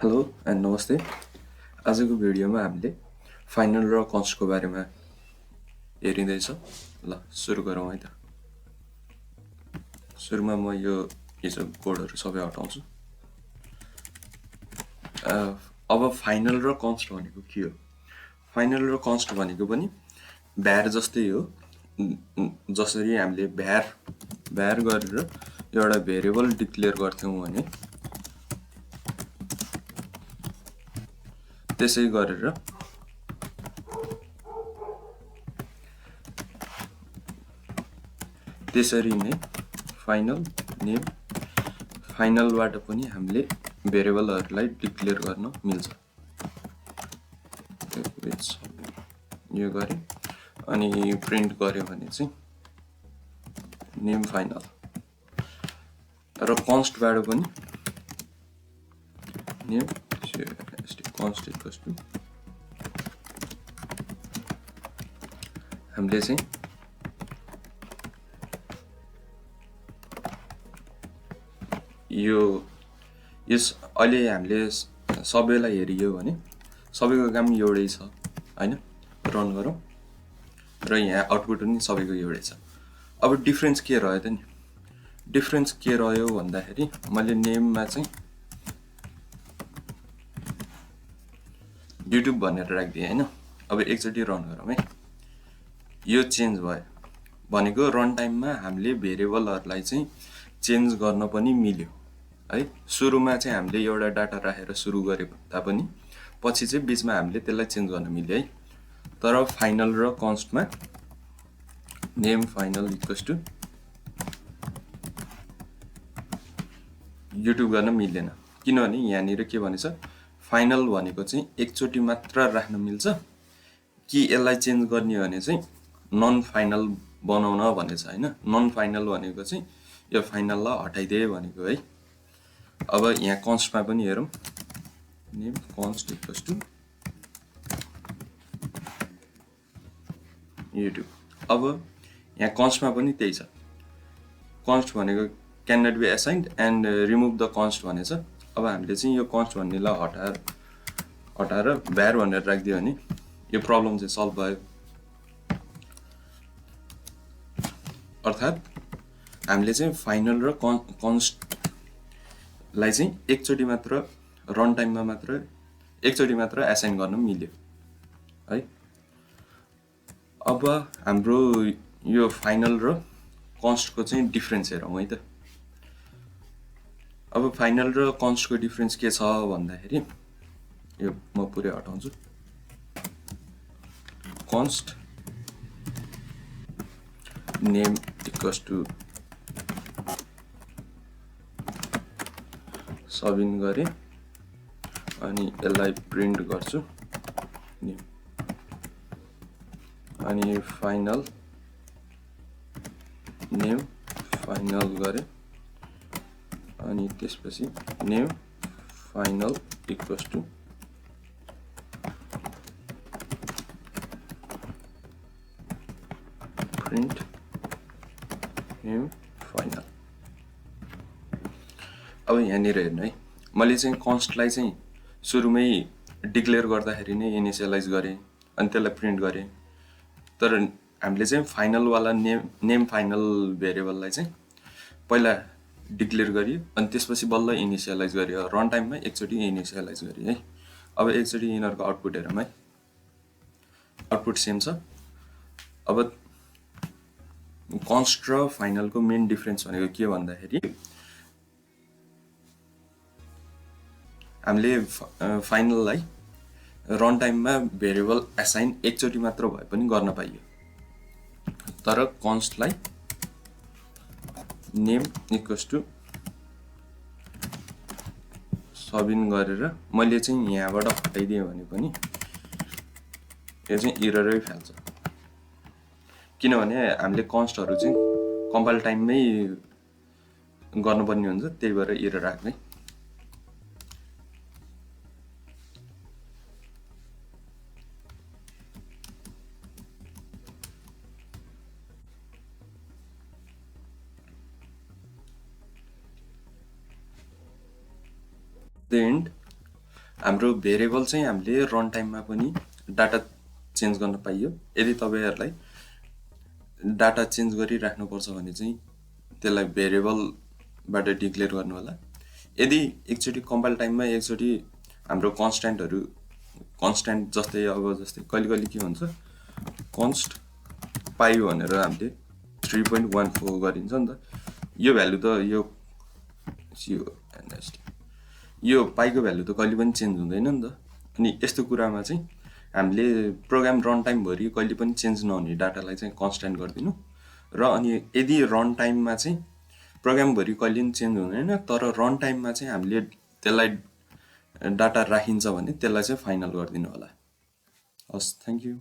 Hello and नमस्ते। आजको भिडियोमा हामीले फाइनल र कन्स्टको बारेमा हेरिँदैछ। ल सुरु गरौँ है त। सुरुमा म यो कोडहरू सबै हटाउँछु। अब फाइनल र कन्स्ट भनेको के हो? फाइनल र कन्स्ट भनेको पनि भ्यार जस्तै हो। जसरी हामीले भ्यार गरेर एउटा भेरिएबल डिक्लेयर गर्थ्यौँ भने त्यसै गरेर त्यसरी नै फाइनल नेम फाइनलबाट पनि हामीले भेरिएबलहरूलाई डिक्लेयर गर्न मिल्छ। यो गरे अनि प्रिन्ट गर्यो भने चाहिँ नेम फाइनल र कन्स्टबाट पनि नेम कन्स्ट इक्वल्स टु हामीले चाहिँ यस अहिले हामीले सबैलाई हेरियो भने सबैको काम एउटै छ हैन। रन गरौँ र यहाँ आउटपुट पनि सबैको एउटै छ। अब डिफरेन्स के रह्यो त नि? डिफरेन्स के रह्यो भन्दाखेरि मैले नेममा चाहिँ युट्युब भनेर राखिदिएँ हैन। अब एकचोटि रन गरौँ है। यो चेन्ज भयो भनेको रन टाइममा हामीले भेरिएबलहरूलाई चाहिँ चेन्ज गर्न पनि मिल्यो है। सुरुमा चाहिँ हामीले एउटा डाटा राखेर सुरु गरे तापनि पछि चाहिँ बिचमा हामीले त्यसलाई चेन्ज गर्न मिल्यो है। तर फाइनल र कन्स्टमा name final equals to YouTube गर्न मिल्दैन। किनभने यहाँनिर के भनेछ, फाइनल भनेको चाहिँ एकचोटि मात्र राख्न मिल्छ कि यसलाई चेन्ज गर्ने भने चाहिँ नन फाइनल बनाउन भनेछ हैन। नन फाइनल भनेको चाहिँ यो फाइनललाई हटाइदे भनेको है। अब यहाँ कन्स्टमा पनि हेरौँ, name const equals to YouTube. अब यहाँ कन्स्टमा पनि त्यही छ। कन्स्ट भनेको can not be assigned and remove the const भनेछ। अब हामीले चाहिँ यो कन्स्ट भन्नेलाई हटाएर भ्यार भनेर राखिदियो भने यो प्रब्लम चाहिँ सल्भ भयो। अर्थात् हामीले चाहिँ फाइनल र कन्स्टलाई चाहिँ एकचोटि मात्र रन टाइममा मात्र एकचोटि मात्र एसाइन गर्न मिल्यो है। अब हाम्रो यो फाइनल र कन्स्टको चाहिँ डिफरेन्स हेरौँ है त। अब फाइनल र कन्स्टको डिफरेन्स के छ भन्दाखेरि यो म पुरै हटाउँछु। कन्स्ट नेम इक्वल्स टु सबिन गरे अनि यसलाई प्रिन्ट गर्छु नेम अनि फाइनल नेम फाइनल गरे अनि त्यसपछि name final equals to print name final. अब यहाँनिर हेर्नु है, मैले चाहिँ कन्स्टलाई चाहिँ सुरुमै डिक्लेयर गर्दाखेरि नै इनिसियलाइज गरेँ अनि त्यसलाई प्रिन्ट गरेँ। तर हामीले चाहिँ फाइनलवाला नेम फाइनल भेरिएबललाई चाहिँ पहिला डिक्लेयर गरियो अनि त्यसपछि बल्ल इनिसियलाइज गरियो। रन टाइममा एकचोटि इनिसियलाइज गरियो है। अब एकचोटि यिनीहरूको आउटपुट हेरौँ है। आउटपुट सेम छ। अब कन्स्ट र फाइनलको मेन डिफरेन्स भनेको के भन्दाखेरि हामीले फाइनललाई रन टाइममा भेरिएबल एसाइन एकचोटि मात्र भए पनि गर्न पाइयो। तर कन्स्टलाई नेम इक्वल्स टु सबिन गरेर मैले चाहिँ यहाँबाट हटाइदिएँ भने पनि यो चाहिँ इररै फाल्छ। किनभने हामीले कन्स्टहरू चाहिँ कम्पाइल टाइममै गर्नुपर्ने हुन्छ, त्यही भएर इरर आएको है। The end हाम्रो भेरिएबल चाहिँ हामीले रन टाइममा पनि डाटा चेन्ज गर्न पाइयो। यदि तपाईँहरूलाई डाटा चेन्ज गरिराख्नुपर्छ भने चाहिँ त्यसलाई भेरिएबलबाट डिक्लेयर गर्नु होला। यदि एकचोटि कम्पाइल टाइममा एकचोटि हाम्रो कन्स्ट्यान्ट जस्तै कहिले कहिले के हुन्छ, कन्स्ट पाइयो भनेर हामीले 3.14 गरिन्छ नि त। यो भ्यालु त यो पाइको भ्यालु त कहिले पनि चेन्ज हुँदैन नि त। अनि यस्तो कुरामा चाहिँ हामीले प्रोग्राम रन टाइमभरि कहिले पनि चेन्ज नहुने डाटालाई चाहिँ कन्स्ट्यान्ट गरिदिनु र अनि यदि रन टाइममा चाहिँ प्रोग्रामभरि कहिले पनि चेन्ज हुँदैन, तर रन टाइममा चाहिँ हामीले त्यसलाई डाटा राखिन्छ भने त्यसलाई चाहिँ फाइनल गरिदिनु होला। हस्, थ्याङ्क यू।